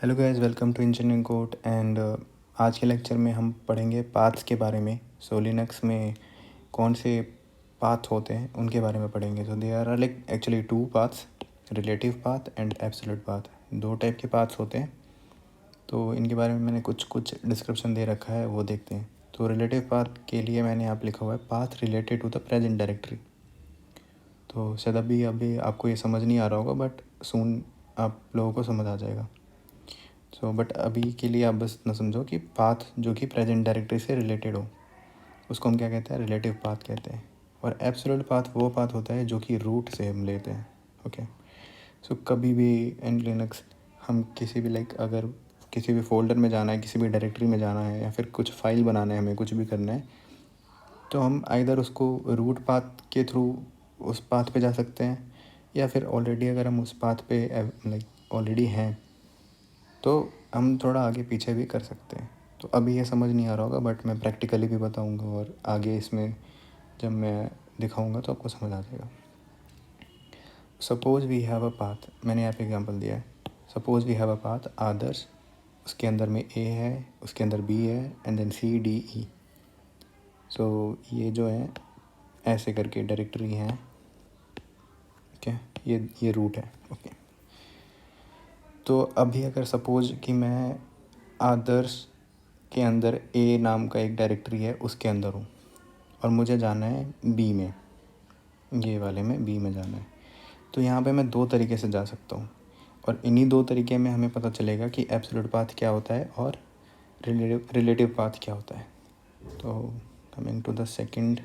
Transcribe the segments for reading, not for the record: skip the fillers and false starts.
Hello guys, welcome to engineering code and आज के lecture में हम पढ़ेंगे पाथ्स के बारे में। लिनक्स में कौन से पाथ होते हैं उनके बारे में पढ़ेंगे। There are like actually two paths, relative path and absolute path. दो टाइप के पाथ्स होते हैं, तो इनके बारे में मैंने कुछ डिस्क्रिप्शन दे रखा है, वो देखते हैं। तो रिलेटिव पाथ के लिए मैंने यहाँ पे लिखा हुआ है path related to the present directory. तो शायद अभी आपको ये समझ नहीं आ रहा होगा, बट सून आप लोगों को समझ आ जाएगा। बट अभी के लिए आप बस ना समझो कि पाथ जो कि प्रेजेंट डायरेक्टरी से रिलेटेड हो, उसको हम क्या कहते हैं, रिलेटिव पाथ कहते हैं। और एब्सोल्यूट पाथ वो पाथ होता है जो कि रूट से हम लेते हैं। ओके, कभी भी इन लिनक्स हम किसी भी अगर किसी भी फोल्डर में जाना है, किसी भी डायरेक्टरी में जाना है, या फिर कुछ फाइल बनाना है, हमें कुछ भी करना है, तो हम आइदर उसको रूट पाथ के थ्रू उस पाथ पे जा सकते हैं, या फिर ऑलरेडी अगर हम उस पाथ पे ऑलरेडी हैं तो हम थोड़ा आगे पीछे भी कर सकते हैं। तो अभी ये समझ नहीं आ रहा होगा, बट मैं प्रैक्टिकली भी बताऊंगा, और आगे इसमें जब मैं दिखाऊंगा तो आपको समझ आ जाएगा। Suppose we have a path, मैंने यहाँ पे एग्जांपल दिया है। Suppose we have a path Adarsh, उसके अंदर में ए है, उसके अंदर बी है, and then C D E. ये जो है ऐसे करके डायरेक्टरी हैं। ओके, ये रूट है। ओके, तो अभी अगर सपोज़ कि मैं आदर्श के अंदर ए नाम का एक डायरेक्टरी है, उसके अंदर हूँ, और मुझे जाना है बी में, ये वाले में बी में जाना है। तो यहाँ पे मैं दो तरीके से जा सकता हूँ, और इन्हीं दो तरीके में हमें पता चलेगा कि एब्सोल्यूट पाथ क्या होता है और रिलेटिव पाथ क्या होता है। तो कमिंग टू द सेकंड,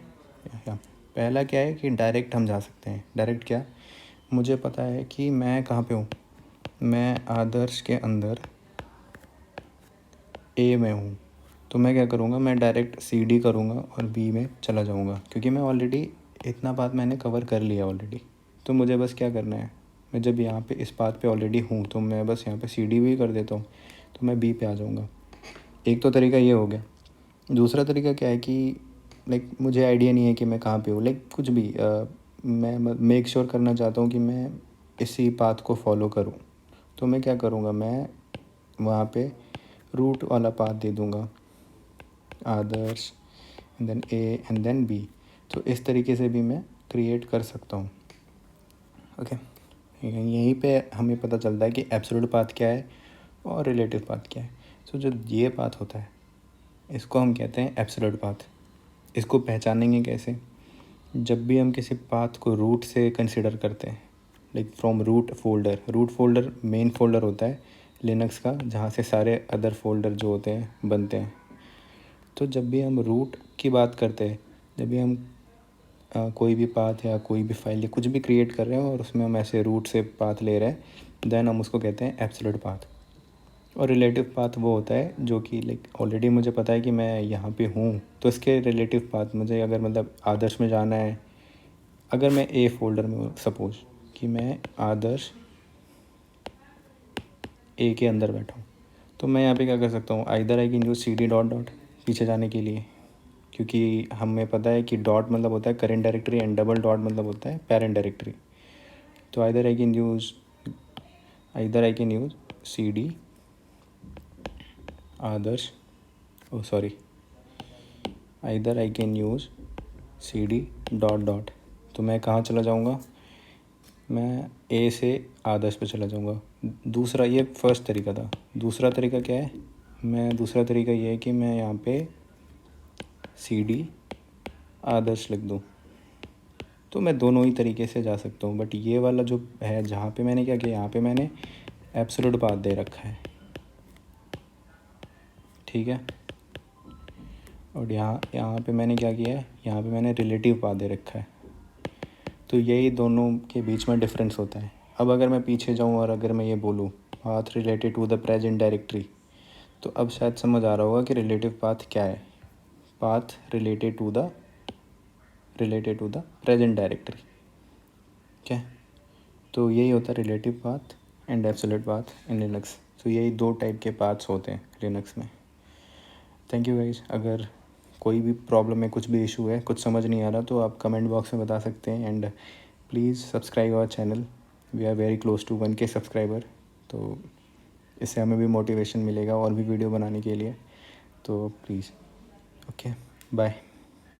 पहला क्या है कि डायरेक्ट हम जा सकते हैं। डायरेक्ट क्या, मुझे पता है कि मैं कहाँ पे हूँ, मैं आदर्श के अंदर ए में हूँ। तो मैं क्या करूँगा, मैं डायरेक्ट सी डी करूँगा और बी में चला जाऊँगा, क्योंकि मैं ऑलरेडी इतना बात मैंने कवर कर लिया ऑलरेडी। तो मुझे बस क्या करना है, मैं जब यहाँ पे इस बात पे ऑलरेडी हूँ, तो मैं बस यहाँ पे सी डी भी कर देता हूँ, तो मैं बी पे आ जाऊँगा। एक तो तरीका ये हो गया। दूसरा तरीका क्या है कि मुझे आइडिया नहीं है कि मैं कहाँ पे हूँ, कुछ भी मैं मेक श्योर करना चाहता हूँ कि मैं इसी पाथ को फॉलो करूँ। तो मैं क्या करूँगा, मैं वहाँ पे रूट वाला पाथ दे दूँगा, Adarsh and then A and then B. तो इस तरीके से भी मैं क्रिएट कर सकता हूँ। ओके, यहीं पे हमें पता चलता है कि एब्सोल्यूट पाथ क्या है और रिलेटिव पाथ क्या है। जो ये पाथ होता है, इसको हम कहते हैं एब्सोल्यूट पाथ। इसको पहचानेंगे कैसे, जब भी हम किसी पाथ को रूट से कंसिडर करते हैं, from root folder main folder होता है लिनक्स का, जहाँ से सारे अदर फोल्डर जो होते हैं बनते हैं। तो जब भी हम रूट की बात करते हैं, जब भी हम कोई भी पाथ या कोई भी फाइल या कुछ भी क्रिएट कर रहे हैं और उसमें हम ऐसे रूट से पाथ ले रहे हैं, देन हम उसको कहते हैं एब्सोल्यूट पाथ। और रिलेटिव पाथ वो होता है जो कि ऑलरेडी मुझे पता है कि मैं यहाँ पे हूँ, तो इसके रिलेटिव पाथ मुझे अगर आदर्श में जाना है, अगर मैं ए फोल्डर में हूँ, सपोज कि मैं आदर्श ए के अंदर बैठा हूँ, तो मैं यहाँ पे क्या कर सकता हूँ, either I can use C D dot dot पीछे जाने के लिए, क्योंकि हमें पता है कि डॉट मतलब होता है current directory and double dot मतलब होता है पेरेंट डायरेक्टरी। तो either I can use C D आदर्श either I can use C D dot dot. तो मैं कहाँ चला जाऊँगा, मैं ए से आदर्श पे चला जाऊँगा। दूसरा, ये फर्स्ट तरीका था। दूसरा तरीका क्या है, दूसरा तरीका ये है कि मैं यहाँ पे सी डी आदर्श लिख दूँ। तो मैं दोनों ही तरीके से जा सकता हूँ, बट ये वाला जो है, जहाँ पे मैंने क्या किया, यहाँ पे मैंने एब्सोल्यूट पाथ दे रखा है, ठीक है। और यहाँ पे मैंने क्या किया है, यहाँ पे मैंने रिलेटिव पाथ दे रखा है। तो यही दोनों के बीच में डिफरेंस होता है। अब अगर मैं पीछे जाऊँ और अगर मैं ये बोलूँ path related to the present directory, तो अब शायद समझ आ रहा होगा कि रिलेटिव पाथ क्या है। Path related to the present directory, क्या। तो यही होता है relative path and absolute path in Linux. तो यही दो टाइप के पाथ्स होते हैं लिनक्स में। Thank you guys. अगर कोई भी प्रॉब्लम है, कुछ भी इशू है, कुछ समझ नहीं आ रहा, तो आप कमेंट बॉक्स में बता सकते हैं। And please subscribe our channel, we are very close to 1K subscriber. तो इससे हमें भी मोटिवेशन मिलेगा और भी वीडियो बनाने के लिए। तो प्लीज़, ओके, बाय।